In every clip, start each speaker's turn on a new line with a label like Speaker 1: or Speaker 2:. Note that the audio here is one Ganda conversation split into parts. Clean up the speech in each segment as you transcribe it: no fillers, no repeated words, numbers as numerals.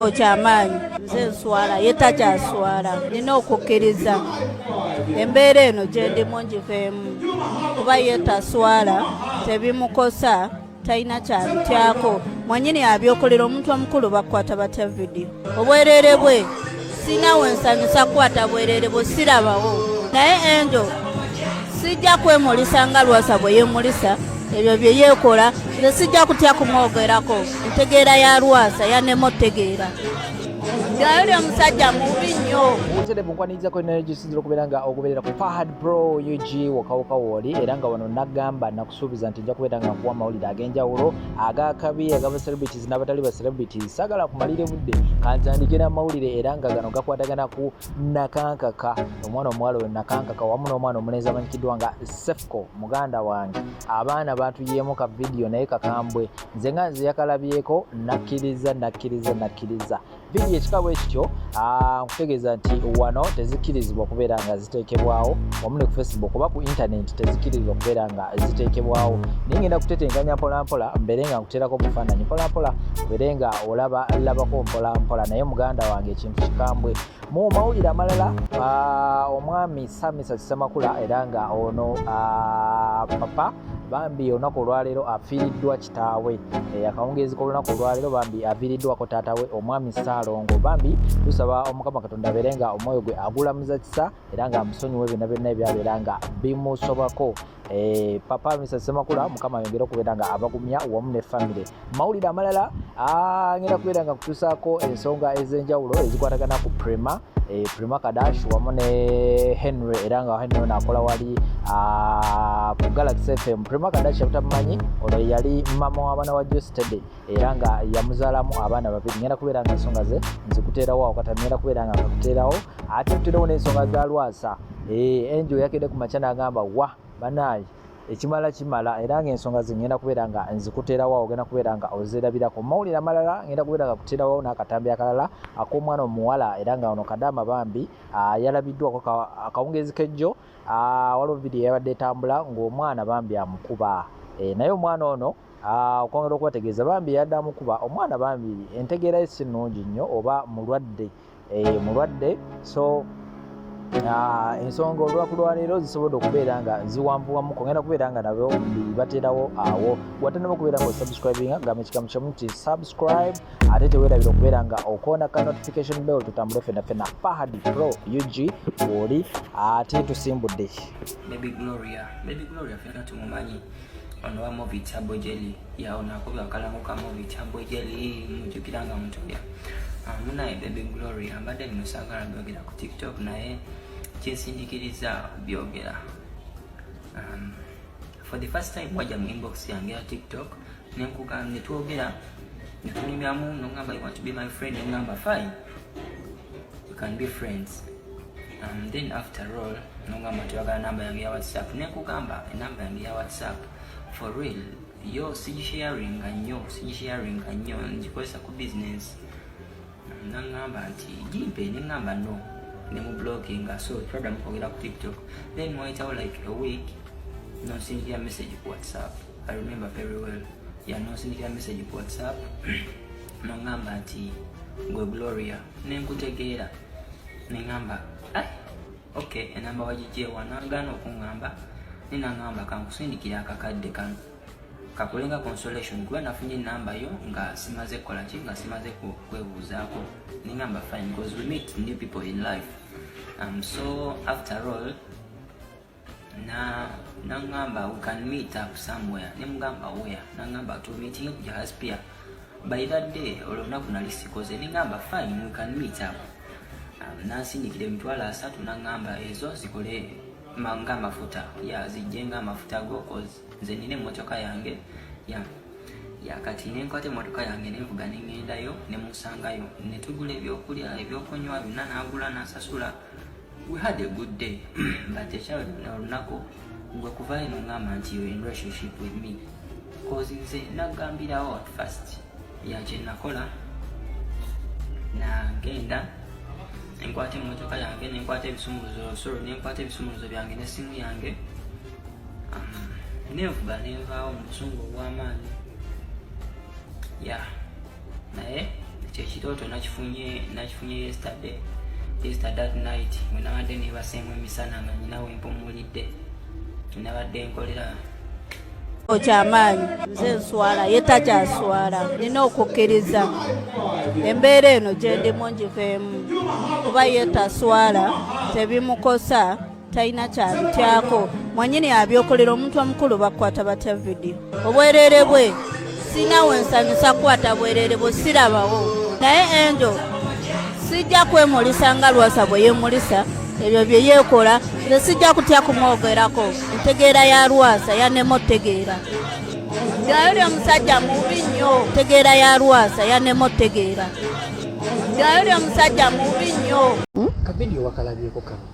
Speaker 1: Kyamaanyi nze nswala ye takyaswala nina okukkiriza embeera eno gye ndimu ngiveemu kuba ye taswala tebimukosa talina kyabityako mwennyini abyokolera omuntu omukulu bakwata batya vidiyo obwereere bwe sina wensanyusa kukwata bwereere bwe sirabawo naye Angel sijja kwemulisa nga Lwasa bwe yeemulisa ebyo bye yeekola nze sijja kutya kumwogerako ntegeera ya Lwasa yanema otegeera naye oli omusajja mubi nnyo
Speaker 2: Uzede bunkwaniriza energy sinzira okubeera nga ogoberera ku Fahad Bro UG wakawuka wooli era nga wano nagamba nakusuubiza nti nja kubeera nga nkuwa amawulire ag'enjawulo ag'akabi agaba celebrities n'abatali ba celebrities saagala kumalire budde kantandike n'amawulire era nga gano gakwatagana ku Nakankaka omwana omuwala we Nakankaka wamu n'omwana omulenzi amanyikiddwa nga Sefco muganda wange abaana batuyeemu ka vidiyo naye kakambwe nze nga nze yakalabyeko nakkiriza vidiyo ekikabo ekityo nkutegeeza nti wano tezikkirizibwa kubeera nga ziteekebwawo wamu ne ku Facebook oba ku internet tezikkirizibwa kubeera nga ziteekebwawo naye ngenda kutetenganya mpolampola mbeere nga nkuteerako bufaananyi mpolampola mbeere nga olabako mpolampola naye muganda wange ekintu kikambwe mu mawulire amalala omwami Samisa Kisamakula era nga ono papa bambi olunaku olwaleero afiiriddwa kitaawe akawungeezi k'olunaku olwaleero bambi aviiriddwako taatawe omwami Ssaalongo bambi tusaba omukama Katonda abeere nga omwoyo gwe agulamuza kisa era nga amusonyiwe byonna ebyabeera nga bimusobako papa Mr. Semakula mukama ayongera okubeera nga abagumya wamu ne famire mawulire amalala ngenda kubeera nga kutuusaako ensonga ez'enjawulo ezikwatagana ku Prima Kadash wamu ne Henry era nga Henry naakola wali ku Galaxy FM Prima Kadash abutamumanyi ono yali mama w'abaana wa Jostede era nga yamuzaalamu abaana babiri ngenda kubeera nga ensonga ze nzikuteerawo awo kata ngenda kubeera nga nkakuteerawo ate tuteerewo n'ensonga za Lwasa Angel yakedde ku makya n'agamba wa banaye kimala era ng'ensonga ze ngenda kubeera nga nzikuteerawo awo ogenda kubeera nga ozerabirako mawulire amalala ngenda kubeera nga kuteerawo n'akatambi akalala ak'omwana omuwala era nga ono Kadaama bambi yalabiddwako akawungeezi k'ejjo waliwo vidiyo yabadde etambula ng'omwana bambi amukuba naye omwana ono okwongera okubategeeza bambi yadde amukuba omwana bambi entegeera ye si nnungi nnyo oba mulwadde so ensonga olunaku lwaleero zisobodde okubeera nga ziwanvuwamuko ngenda kubeera nga nabo bateerawo awo watandaba okubeera nga osubscribinga gamba ekikamu kyamu nti subscribe ate teweerabira okubeera nga okoona ka notification bell tutambule fenna Fahad Pro UG oli ate tusimbudde
Speaker 3: Baby Gloria fena tumumanyi ono wa movie Chabo Jelly yaona akubya akalamu ka movie Chabo Jelly mujukiranga mutoya munaye Baby Gloria ambadde bino saagala byogera ku TikTok naye kyensindikiriza byogera for the first time wajja mu inbox yange ya TikTok netwogera netunyumyamu nongamba you want to be my friend nongamba fine you can be friends then after all nongamba tuyagala namba yange ya WhatsApp nekugamba enamba yange ya WhatsApp for real yo sigisharing nnyo ngikozesa ku business nangamba nti gimpe nengamba no nemu blogging so problem kwogera ku TikTok then waitawo like a week nonsindikira message ku WhatsApp I remember very well nonsindikira message ku WhatsApp nongamba nti gwe Gloria nenkutegeera nengamba okay enamba wagijewa nagana okungamba nenangamba kankusindikira akakadde kano kakulenga consolation kuba nafunye namba yo nga simaze kola ki nga simaze kwebuuzaako ningamba fine because we meet new people in life so after all nangamba we can meet up somewhere nemugamba where nangamba to meeting ku Jahaspia by that day olunaku nali sikoze ningamba fine we can meet up nasindikira emitwalo 3 nangamba ezo zikole manga mafuta zijjenga amafuta go cause nze nina emmotoka yange kati nenkwata emmotoka yange nenvuga nengendayo nemusangayo netugula ebyokulya ebyokunywa byonna nagula nasasula we had a good day but olunaku gwe kuvayo nongamba nti you in relationship with me cause nze nagambirawo at first kyenakola nagenda nenkwata emmotoka yange nenkwata ebisumuluzo byange nesimu yange nenvuga nenvaawo mu busungu obw'amaanyi naye ekirooto nakifunye yesterday that night bwe nabadde nebaseemu emisana nga nyina wempumulidde nabadde nkolera
Speaker 1: okyamaanyi nze nswala ye takyaswala nina okukkiriza embeera eno gye ndimu ngiveemu kuba ye taswala tebimukosa talina kyabityako mwanyini abyokolera omuntu omukulu bakwata batya vidiyo obwereere bwe sina wensanyusa kukwata bwereere bwe sirabawo naye enjo sijja kwemulisa nga Lwasa bwe yemulisa ebyo bye yeekola nze sijja kutya kumwogerako entegeera ya Lwasa yanema otegeera ngayo lya musajja mubi nnyo entegeera ya Lwasa yanema otegeera ngayo lya musajja mubi nnyo
Speaker 4: kavidiyo wakalabyeko kano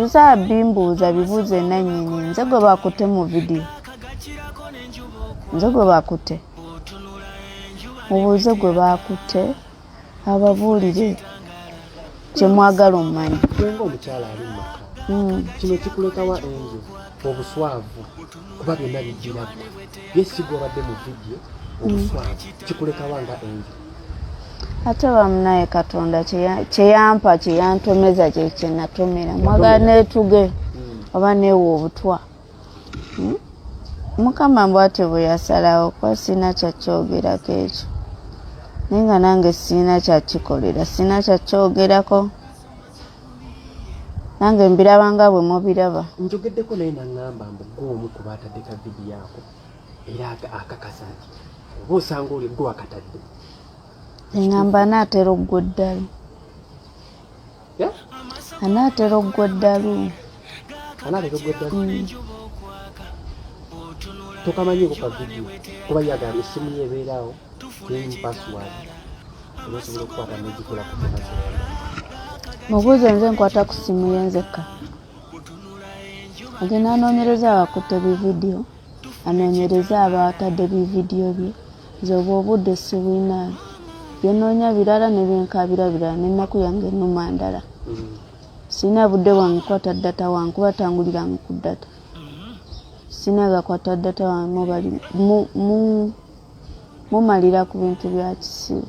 Speaker 1: uza bimbuuza bibuuze nannyini nze gwe bakutte mu vidiyo nze gwe bakutte mubuuze gwe bakutte ababuulire kyemwagala omumanyi
Speaker 4: gwenga omukyala ali mumaka kino kikulekawa enju obuswavu kuba byonna bijjirako yesigwa obadde mu vidiyo obuswavu kikulekawa nga enju
Speaker 1: ate bamunaye Katonda kyeyampa kyeyantomeza kye kyenatomera mwagala neetuge oba neewa obutwa Mukama bw'atyo bwe yasalawo kuba sina kyakyogerako ekyo naye nga nange sina kyakikolera sina kyakyogerako nange mbiraba nga bwe mubiraba
Speaker 4: njogeddeko naye naŋŋamba mbu gw'omu ku baatadde ka vidiyo ako era akakasa nti oba osanga oli gwe wakatadde
Speaker 1: eŋŋamba anaatera oggwa eddalu anaatera oggwa eddalu
Speaker 4: anaatera oggwa eddalu tokamanyiko ka vidiyo kuba yagamba essimu ye ebeeraawo teyimu password oba osobola okukwata n'ogikola ku password
Speaker 1: mubuuze nze nkwata ku simu yenzekka agenda anoonyereza abakutte bividiyo anoonyereza abatadde bividiyo bye nze oba obudde sibwinaayo byenoonya birala ne byenkabira birala n'ennaku yange ennuma ndala sina budde bwange kwata data wange kuba tanguliranga ku data sina gakwata data wange mumalira ku bintu bya kisibu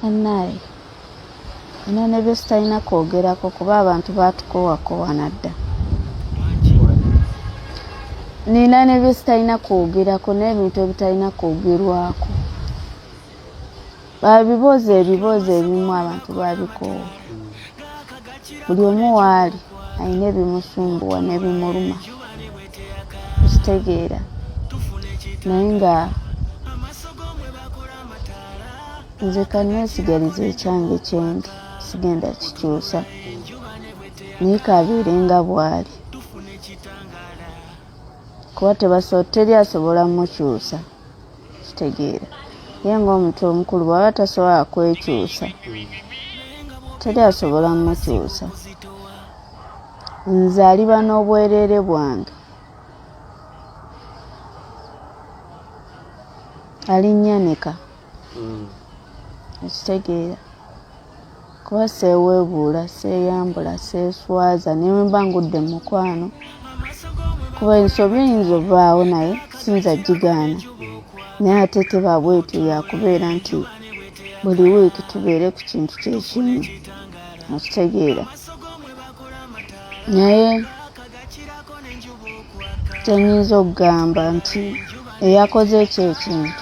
Speaker 1: annaye ina ne bye sitalina kwogerako kuba abantu baatukowakowana dda nina ne bye sitalina kwogerako n'ebintu ebitalina kwogerwako babibooza ebiboozo ebimu abantu babikoowa buli omu waali alina ebimusumbuwa n'ebimuluma kitegeera naye nga nze kanneesigaliza ekyange kyendi sigenda kikyusa naye kabeere nga bw'ali kuba teri asobola mukyusa kitegeera ye ng'omuntu omukulu bw'aba tasobola kwekyusa teri asobola mukyusa nze aliba n'obwereere bwange alinnyanika ekitegeera kuba seeweebuula seeyambula seeswaza ne mba ngudde mu mukwano kuba ensobi eyinza ovaawo naye sinza gigaana naye ate teba bwetyo yakubeera nti buli wiiki tubeere ku kintu kyekimu okitegeera naye tenyinza okugamba nti eyakoze ekyo ekintu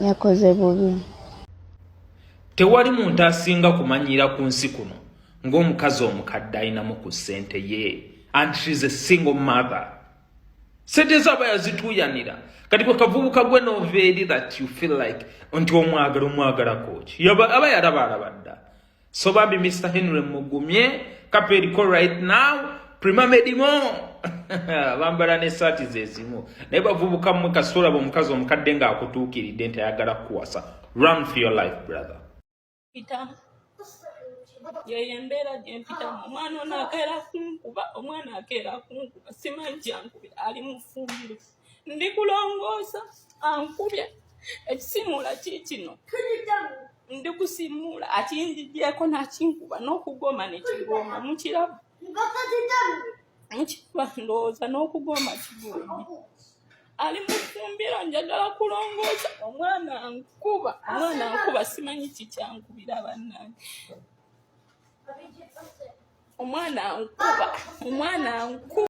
Speaker 1: yakoze bubi
Speaker 5: tewali muntu asinga kumanyira ku nsi kuno ng'omukazi omukadde ayinamu ku ssente ye and she's a single mother sente zaba yazituuyanira kati kwe kavubuka gwe noveeri that you feel like nti omwagalako ki aba yalaba dda so bambi Mr. Henry Mugumye kaperiko right now prima medimo bambala n'essaati zezimu naye bavubuka mmwe kasoola omukazi omukadde ng'akutuukiridde nti ayagala kukuwasa run for your life brother
Speaker 6: yeye embeera gye mpitamu omwana ono akeera kunkuba omwana akeera kunkuba simanyi kyankubira ali mu ffumbiro ndi kulongoosa ankubye ekisimula kikino ndi kusimula akinjigyeko nakinkuba n'okugoma nekigoma mukiraba ndowooza n'okugoma kigomye ali mufumbiro njagala kulongoosa omwana nkuba simanyi kikyankubira bannange omwana nkuba